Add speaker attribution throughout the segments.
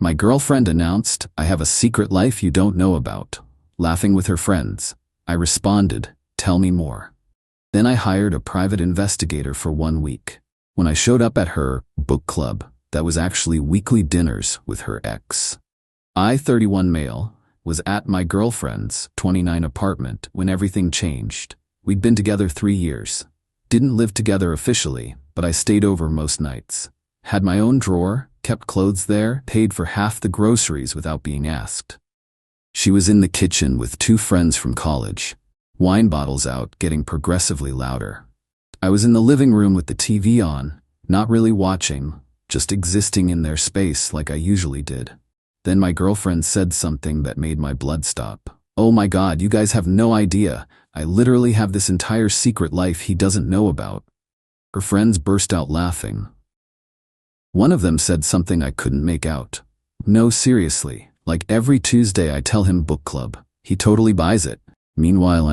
Speaker 1: My girlfriend announced, "I have a secret life you don't know about." Laughing with her friends, I responded, "Tell me more." Then I hired a private investigator for 1 week. When I showed up at her book club, that was actually weekly dinners with her ex. I, 31 male, was at my girlfriend's 29 apartment when everything changed. We'd been together 3 years. Didn't live together officially, but I stayed over most nights. Had my own drawer, kept clothes there, paid for half the groceries without being asked. She was in the kitchen with 2 friends from college. Wine bottles out, getting progressively louder. I was in the living room with the TV on, not really watching, just existing in their space like I usually did. Then my girlfriend said something that made my blood stop. "Oh my God, you guys have no idea. I literally have this entire secret life he doesn't know about." Her friends burst out laughing. One of them said something I couldn't make out. "No, seriously, like every Tuesday I tell him book club. He totally buys it. Meanwhile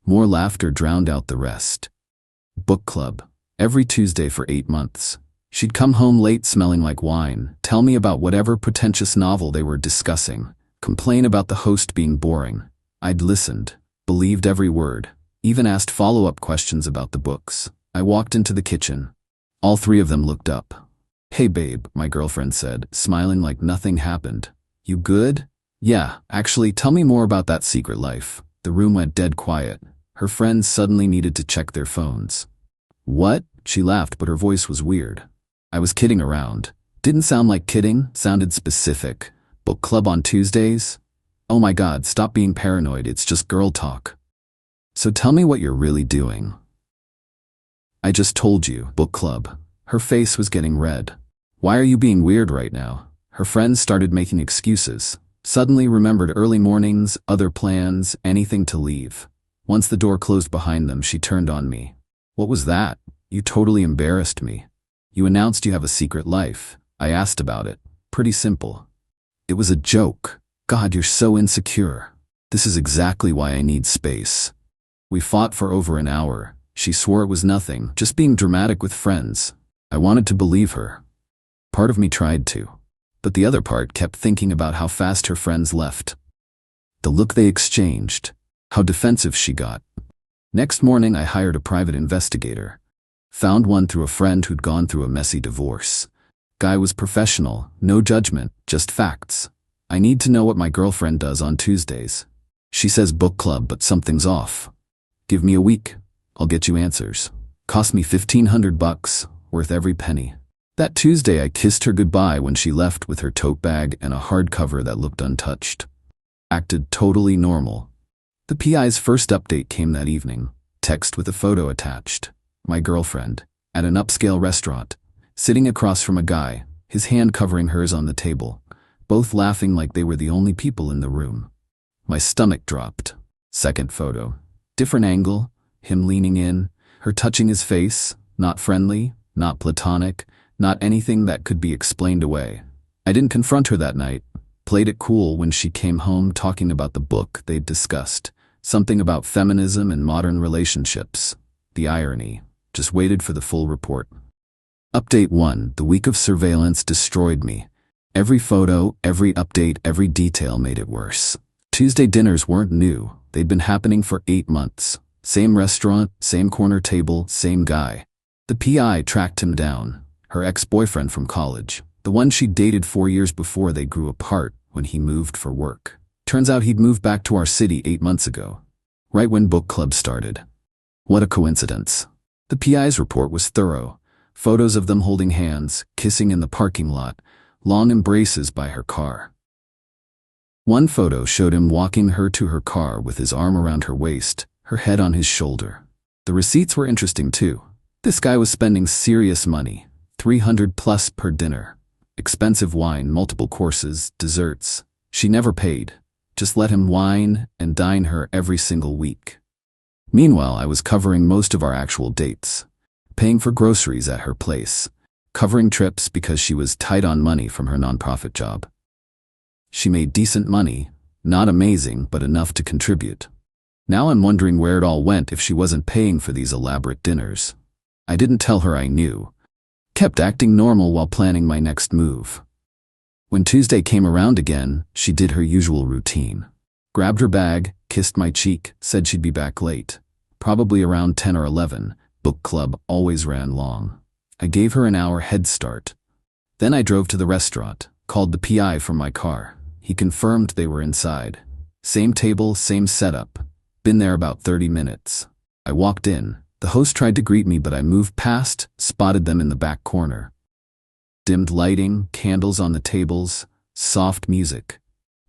Speaker 1: More laughter drowned out the rest. Book club. Every Tuesday for 8 months. She'd come home late smelling like wine, tell me about whatever pretentious novel they were discussing, complain about the host being boring. I'd listened, believed every word, even asked follow-up questions about the books. I walked into the kitchen. All 3 of them looked up. "Hey babe," my girlfriend said, smiling like nothing happened. "You good?" "Yeah, actually, tell me more about that secret life." The room went dead quiet. Her friends suddenly needed to check their phones. "What?" She laughed, but her voice was weird. I was kidding around. Didn't sound like kidding, sounded specific. "Book club on Tuesdays?" "Oh my God, stop being paranoid, it's just girl talk." "So tell me what you're really doing." "I just told you, book club." Her face was getting red. "Why are you being weird right now?" Her friends started making excuses. Suddenly remembered early mornings, other plans, anything to leave. Once the door closed behind them, she turned on me. "What was that? You totally embarrassed me. You announced you have a secret life. I asked about it. Pretty simple." "It was a joke." "God, you're so insecure." "This is exactly why I need space." We fought for over an hour. She swore it was nothing, just being dramatic with friends. I wanted to believe her. Part of me tried to. But the other part kept thinking about how fast her friends left. The look they exchanged. How defensive she got. Next morning I hired a private investigator. Found one through a friend who'd gone through a messy divorce. Guy was professional, no judgment, just facts. "I need to know what my girlfriend does on Tuesdays. She says book club, but something's off. Give me a week. I'll get you answers." Cost me $1,500, worth every penny. That Tuesday I kissed her goodbye when she left with her tote bag and a hardcover that looked untouched. Acted totally normal. The PI's first update came that evening. Text with a photo attached. My girlfriend, at an upscale restaurant, sitting across from a guy, his hand covering hers on the table, both laughing like they were the only people in the room. My stomach dropped. Second photo. Different angle, him leaning in, her touching his face, not friendly, not platonic, not anything that could be explained away. I didn't confront her that night. Played it cool when she came home talking about the book they'd discussed. Something about feminism and modern relationships. The irony. Just waited for the full report. Update 1. The week of surveillance destroyed me. Every photo, every update, every detail made it worse. Tuesday dinners weren't new. They'd been happening for 8 months. Same restaurant, same corner table, same guy. The PI tracked him down. Her ex-boyfriend from college. The one she'd dated 4 years before they grew apart when he moved for work. Turns out he'd moved back to our city 8 months ago. Right when book club started. What a coincidence. The PI's report was thorough. Photos of them holding hands, kissing in the parking lot, long embraces by her car. One photo showed him walking her to her car with his arm around her waist, her head on his shoulder. The receipts were interesting too. This guy was spending serious money, $300+ per dinner. Expensive wine, multiple courses, desserts. She never paid. Just let him wine and dine her every single week. Meanwhile, I was covering most of our actual dates. Paying for groceries at her place. Covering trips because she was tight on money from her nonprofit job. She made decent money, not amazing, but enough to contribute. Now I'm wondering where it all went if she wasn't paying for these elaborate dinners. I didn't tell her I knew. Kept acting normal while planning my next move. When Tuesday came around again, she did her usual routine. Grabbed her bag, kissed my cheek, said she'd be back late. Probably around 10 or 11. Book club always ran long. I gave her an hour head start. Then I drove to the restaurant, called the PI from my car. He confirmed they were inside. Same table, same setup. Been there about 30 minutes. I walked in. The host tried to greet me, but I moved past, spotted them in the back corner. Dimmed lighting, candles on the tables, soft music.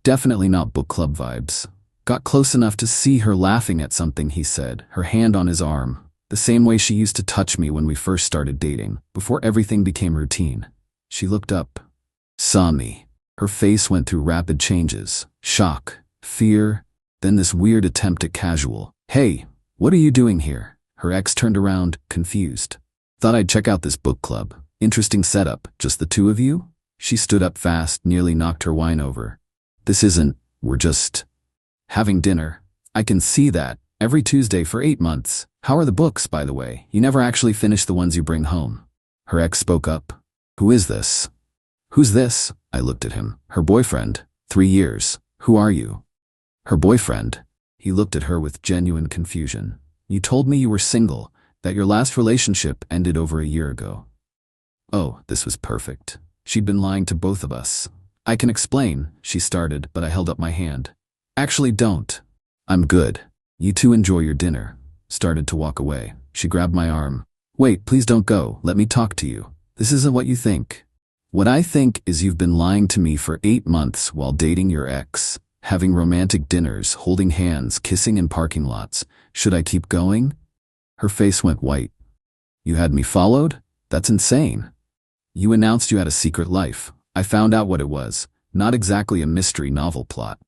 Speaker 1: Definitely not book club vibes. Got close enough to see her laughing at something he said, her hand on his arm, the same way she used to touch me when we first started dating, before everything became routine. She looked up, saw me. Her face went through rapid changes, shock, fear, then this weird attempt at casual. "Hey, what are you doing here?" Her ex turned around, confused. "Thought I'd check out this book club. Interesting setup, just the two of you?" She stood up fast, nearly knocked her wine over. We're just having dinner." "I can see that. Every Tuesday for 8 months. How are the books, by the way? You never actually finish the ones you bring home." Her ex spoke up. "Who is this?" "Who's this?" I looked at him. "Her boyfriend. 3 years. Who are you?" "Her boyfriend." He looked at her with genuine confusion. "You told me you were single, that your last relationship ended over a year ago." Oh, this was perfect. She'd been lying to both of us. "I can explain," she started, but I held up my hand. "Actually, don't. I'm good. You two enjoy your dinner." Started to walk away. She grabbed my arm. "Wait, please don't go. Let me talk to you. This isn't what you think. What I think is you've been lying to me for 8 months while dating your ex, having romantic dinners, holding hands, kissing in parking lots. Should I keep going?" Her face went white. "You had me followed? That's insane. You announced you had a secret life. I found out what it was. Not exactly a mystery novel plot."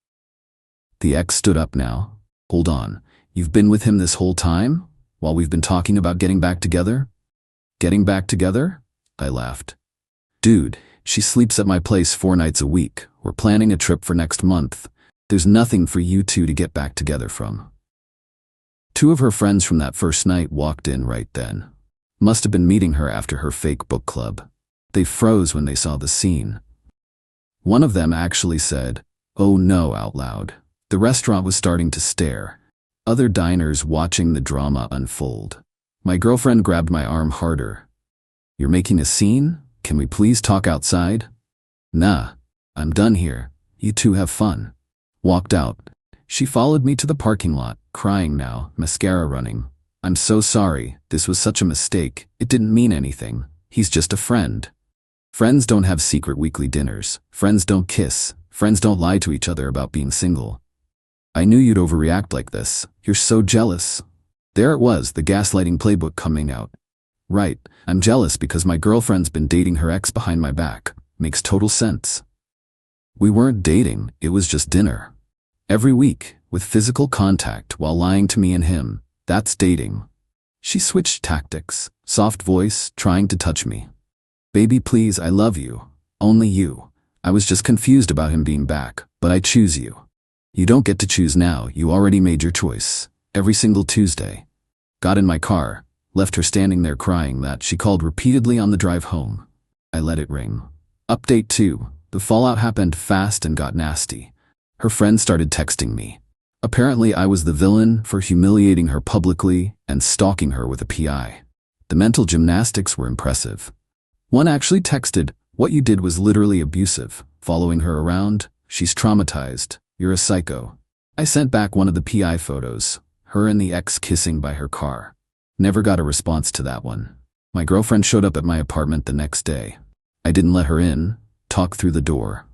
Speaker 1: The ex stood up now. "Hold on. You've been with him this whole time? While we've been talking about getting back together?" "Getting back together?" I laughed. "Dude, she sleeps at my place 4 nights a week. We're planning a trip for next month. There's nothing for you two to get back together from." 2 of her friends from that first night walked in right then. Must have been meeting her after her fake book club. They froze when they saw the scene. One of them actually said, "Oh no," out loud. The restaurant was starting to stare. Other diners watching the drama unfold. My girlfriend grabbed my arm harder. "You're making a scene? Can we please talk outside?" "Nah, I'm done here. You two have fun." Walked out. She followed me to the parking lot, crying now, mascara running. "I'm so sorry. This was such a mistake. It didn't mean anything. He's just a friend." Friends don't have secret weekly dinners. Friends don't kiss. Friends don't lie to each other about being single. "I knew you'd overreact like this. You're so jealous." There it was, the gaslighting playbook coming out. Right, I'm jealous because my girlfriend's been dating her ex behind my back. Makes total sense. We weren't dating, it was just dinner. Every week, with physical contact while lying to me and him. That's dating. She switched tactics, soft voice, trying to touch me. "Baby, please, I love you. Only you. I was just confused about him being back, but I choose you." "You don't get to choose now, you already made your choice." Every single Tuesday. Got in my car, left her standing there crying that she called repeatedly on the drive home. I let it ring. Update 2. The fallout happened fast and got nasty. Her friends started texting me. Apparently I was the villain for humiliating her publicly and stalking her with a PI. The mental gymnastics were impressive. One actually texted, "What you did was literally abusive. Following her around, she's traumatized. You're a psycho." I sent back one of the PI photos, her and the ex kissing by her car. Never got a response to that one. My girlfriend showed up at my apartment the next day. I didn't let her in, talked through the door.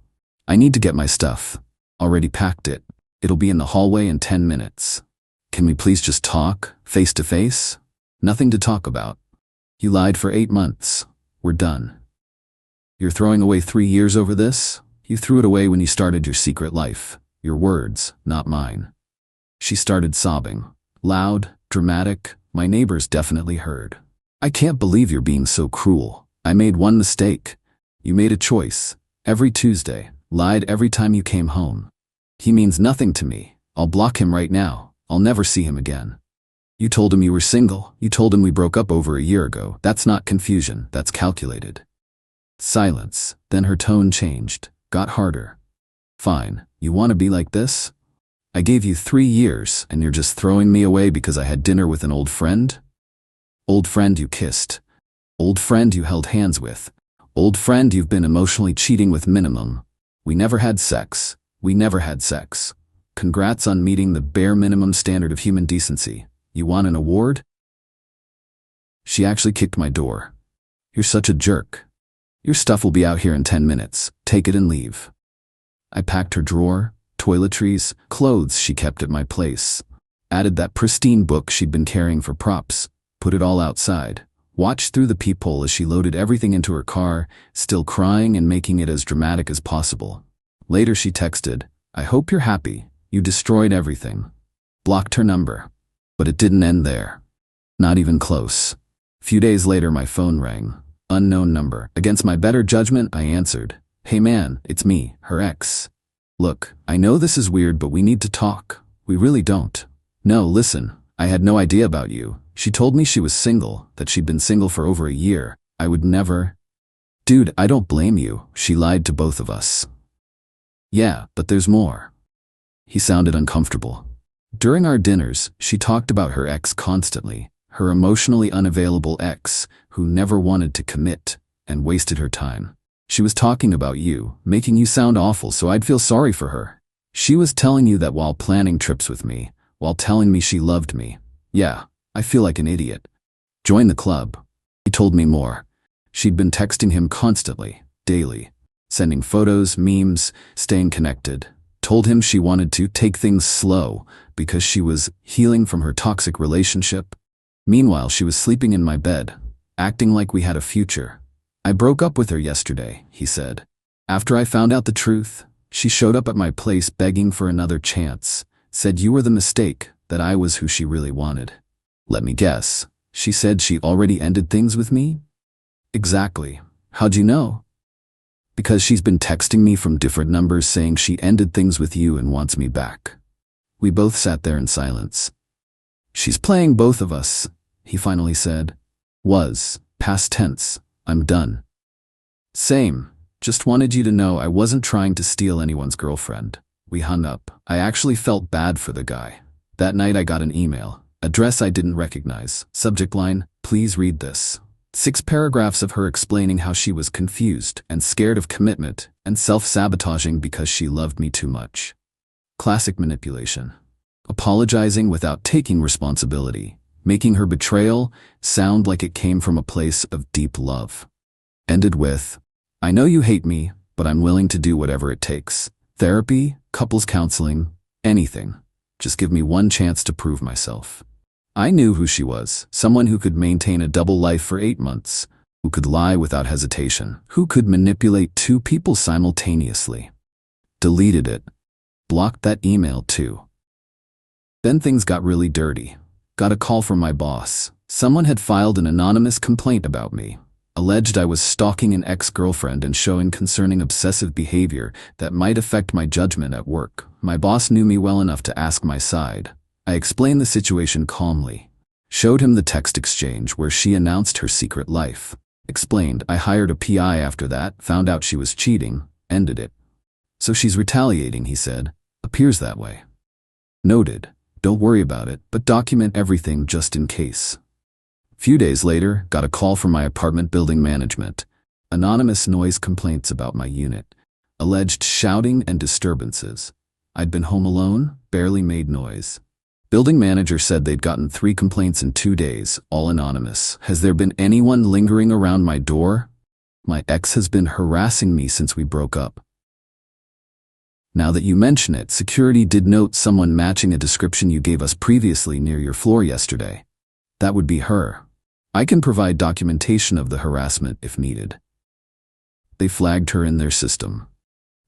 Speaker 1: "I need to get my stuff. Already packed it. It'll be in the hallway in 10 minutes. Can we please just talk, face to face?" "Nothing to talk about. You lied for 8 months. We're done." "You're throwing away 3 years over this? You threw it away when you started your secret life. Your words, not mine." She started sobbing. Loud, dramatic, my neighbors definitely heard. "I can't believe you're being so cruel. I made one mistake. You made a choice. Every Tuesday, lied every time you came home. He means nothing to me. I'll block him right now. I'll never see him again. You told him you were single. You told him we broke up over a year ago. That's not confusion, that's calculated." Silence, then her tone changed. Got harder. Fine, you want to be like this? I gave you 3 years, and you're just throwing me away because I had dinner with an old friend? Old friend you kissed. Old friend you held hands with. Old friend you've been emotionally cheating with minimum. We never had sex. We never had sex. Congrats on meeting the bare minimum standard of human decency. You want an award? She actually kicked my door. You're such a jerk. Your stuff will be out here in 10 minutes. Take it and leave. I packed her drawer, toiletries, clothes she kept at my place. Added that pristine book she'd been carrying for props. Put it all outside. Watched through the peephole as she loaded everything into her car, still crying and making it as dramatic as possible. Later she texted, I hope you're happy. You destroyed everything. Blocked her number. But it didn't end there. Not even close. Few days later my phone rang. Unknown number. Against my better judgment, I answered. Hey man, it's me, her ex. Look, I know this is weird, but we need to talk. We really don't. No, listen, I had no idea about you. She told me she was single, that she'd been single for over a year. I would never. Dude, I don't blame you. She lied to both of us. Yeah, but there's more. He sounded uncomfortable. During our dinners, she talked about her ex constantly. Her emotionally unavailable ex, who never wanted to commit, and wasted her time. She was talking about you, making you sound awful, so I'd feel sorry for her. She was telling you that while planning trips with me, while telling me she loved me. Yeah, I feel like an idiot. Join the club. He told me more. She'd been texting him constantly, daily, sending photos, memes, staying connected. Told him she wanted to take things slow because she was healing from her toxic relationship. Meanwhile, she was sleeping in my bed, acting like we had a future. I broke up with her yesterday, he said. After I found out the truth, she showed up at my place begging for another chance, said you were the mistake, that I was who she really wanted. Let me guess, she said she already ended things with me? Exactly. How'd you know? Because she's been texting me from different numbers saying she ended things with you and wants me back. We both sat there in silence. She's playing both of us, he finally said. Was, past tense, I'm done. Same, just wanted you to know I wasn't trying to steal anyone's girlfriend. We hung up. I actually felt bad for the guy. That night I got an email, address I didn't recognize, subject line, please read this. 6 paragraphs of her explaining how she was confused and scared of commitment and self-sabotaging because she loved me too much. Classic manipulation. Apologizing without taking responsibility, making her betrayal sound like it came from a place of deep love. Ended with, I know you hate me, but I'm willing to do whatever it takes. Therapy, couples counseling, anything. Just give me one chance to prove myself. I knew who she was, someone who could maintain a double life for 8 months, who could lie without hesitation, who could manipulate 2 people simultaneously. Deleted it. Blocked that email too. Then things got really dirty. Got a call from my boss. Someone had filed an anonymous complaint about me. Alleged I was stalking an ex-girlfriend and showing concerning obsessive behavior that might affect my judgment at work. My boss knew me well enough to ask my side. I explained the situation calmly. Showed him the text exchange where she announced her secret life. Explained I hired a PI after that, found out she was cheating, ended it. So she's retaliating, he said. Appears that way. Noted. Don't worry about it, but document everything just in case. Few days later, got a call from my apartment building management. Anonymous noise complaints about my unit. Alleged shouting and disturbances. I'd been home alone, barely made noise. Building manager said they'd gotten 3 complaints in 2 days, all anonymous. Has there been anyone lingering around my door? My ex has been harassing me since we broke up. Now that you mention it, security did note someone matching a description you gave us previously near your floor yesterday. That would be her. I can provide documentation of the harassment if needed. They flagged her in their system.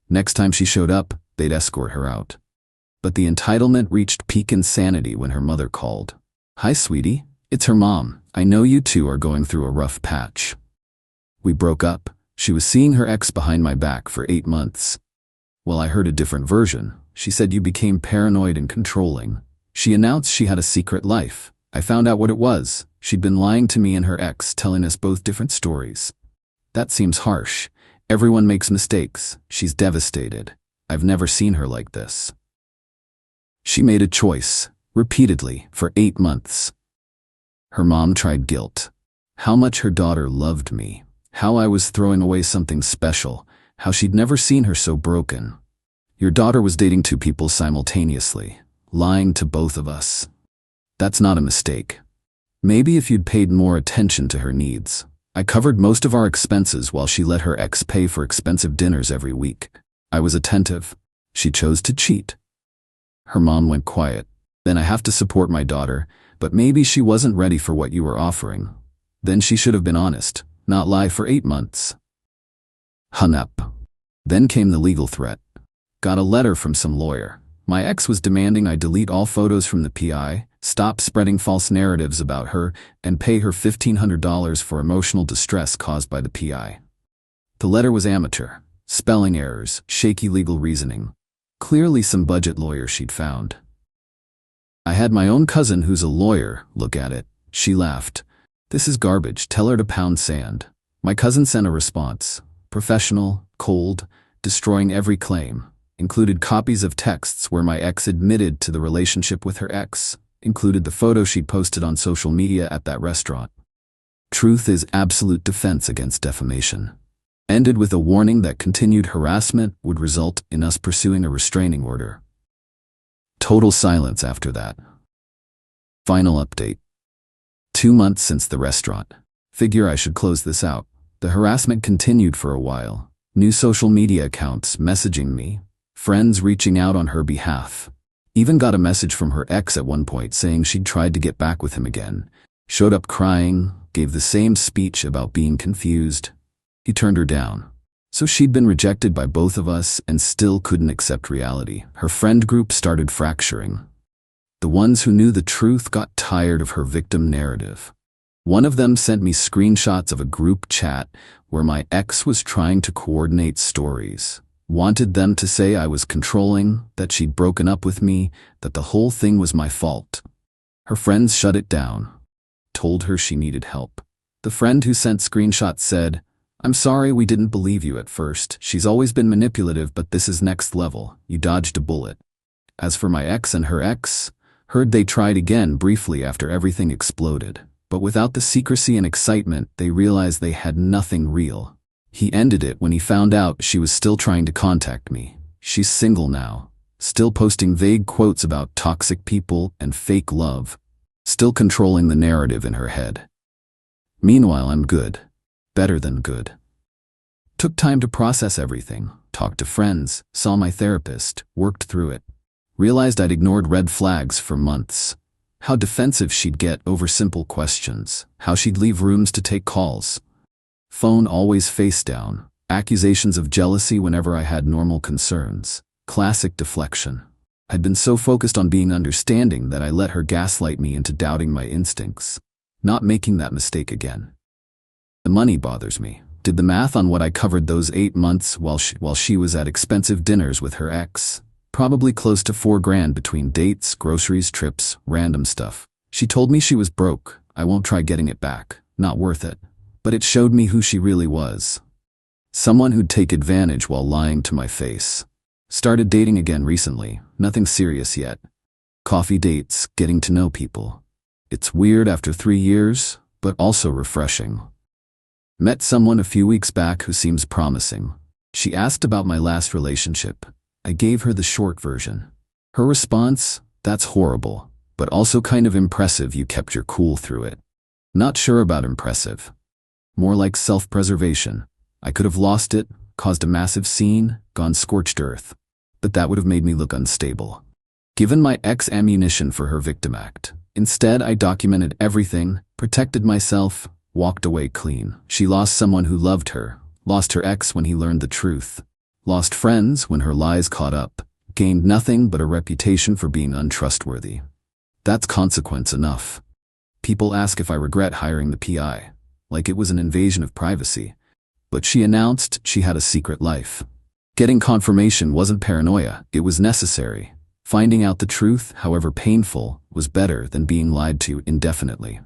Speaker 1: Next time she showed up, they'd escort her out. But the entitlement reached peak insanity when her mother called. Hi, sweetie. It's her mom. I know you two are going through a rough patch. We broke up. She was seeing her ex behind my back for 8 months. Well, I heard a different version. She said you became paranoid and controlling. She announced she had a secret life. I found out what it was. She'd been lying to me and her ex, telling us both different stories. That seems harsh. Everyone makes mistakes. She's devastated. I've never seen her like this. She made a choice, repeatedly, for 8 months. Her mom tried guilt. How much her daughter loved me. How I was throwing away something special. How she'd never seen her so broken. Your daughter was dating 2 people simultaneously, lying to both of us. That's not a mistake. Maybe if you'd paid more attention to her needs. I covered most of our expenses while she let her ex pay for expensive dinners every week. I was attentive. She chose to cheat. Her mom went quiet. Then I have to support my daughter, but maybe she wasn't ready for what you were offering. Then she should have been honest, not lie for 8 months. Hung up. Then came the legal threat. Got a letter from some lawyer. My ex was demanding I delete all photos from the PI, stop spreading false narratives about her, and pay her $1,500 for emotional distress caused by the PI. The letter was amateur. Spelling errors, shaky legal reasoning. Clearly some budget lawyer she'd found. I had my own cousin who's a lawyer look at it. She laughed. This is garbage, tell her to pound sand. My cousin sent a response. Professional, cold, destroying every claim. Included copies of texts where my ex admitted to the relationship with her ex. Included the photo she'd posted on social media at that restaurant. Truth is absolute defense against defamation. Ended with a warning that continued harassment would result in us pursuing a restraining order. Total silence after that. Final update. 2 months since the restaurant. Figure I should close this out. The harassment continued for a while. New social media accounts messaging me. Friends reaching out on her behalf. Even got a message from her ex at one point saying she'd tried to get back with him again. Showed up crying, gave the same speech about being confused. He turned her down. So she'd been rejected by both of us and still couldn't accept reality. Her friend group started fracturing. The ones who knew the truth got tired of her victim narrative. One of them sent me screenshots of a group chat where my ex was trying to coordinate stories. Wanted them to say I was controlling, that she'd broken up with me, that the whole thing was my fault. Her friends shut it down. Told her she needed help. The friend who sent screenshots said, I'm sorry we didn't believe you at first. She's always been manipulative, but this is next level. You dodged a bullet. As for my ex and her ex, heard they tried again briefly after everything exploded. But without the secrecy and excitement, they realized they had nothing real. He ended it when he found out she was still trying to contact me. She's single now. Still posting vague quotes about toxic people and fake love. Still controlling the narrative in her head. Meanwhile, I'm good. Better than good. Took time to process everything, talked to friends, saw my therapist, worked through it. Realized I'd ignored red flags for months. How defensive she'd get over simple questions, how she'd leave rooms to take calls. Phone always face down, accusations of jealousy whenever I had normal concerns. Classic deflection. I'd been so focused on being understanding that I let her gaslight me into doubting my instincts. Not making that mistake again. The money bothers me. Did the math on what I covered those 8 months while she was at expensive dinners with her ex. Probably close to $4,000 between dates, groceries, trips, random stuff. She told me she was broke. I won't try getting it back. Not worth it. But it showed me who she really was. Someone who'd take advantage while lying to my face. Started dating again recently. Nothing serious yet. Coffee dates, getting to know people. It's weird after 3 years, but also refreshing. Met someone a few weeks back who seems promising. She asked about my last relationship. I gave her the short version. Her response, that's horrible, but also kind of impressive you kept your cool through it. Not sure about impressive. More like self-preservation. I could have lost it, caused a massive scene, gone scorched earth. But that would have made me look unstable. Given my ex ammunition for her victim act. Instead, I documented everything, protected myself, walked away clean. She lost someone who loved her, lost her ex when he learned the truth, lost friends when her lies caught up, gained nothing but a reputation for being untrustworthy. That's consequence enough. People ask if I regret hiring the PI, like it was an invasion of privacy. But she announced she had a secret life. Getting confirmation wasn't paranoia, it was necessary. Finding out the truth, however painful, was better than being lied to indefinitely.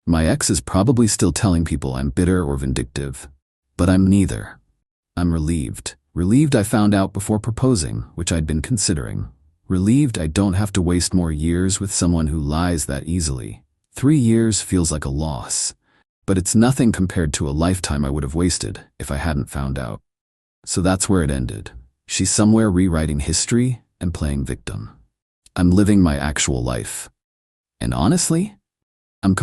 Speaker 1: My ex is probably still telling people I'm bitter or vindictive, but I'm neither. I'm relieved. Relieved I found out before proposing, which I'd been considering. Relieved I don't have to waste more years with someone who lies that easily. 3 years feels like a loss, but it's nothing compared to a lifetime I would have wasted if I hadn't found out. So that's where it ended. She's somewhere rewriting history and playing victim. I'm living my actual life. And honestly,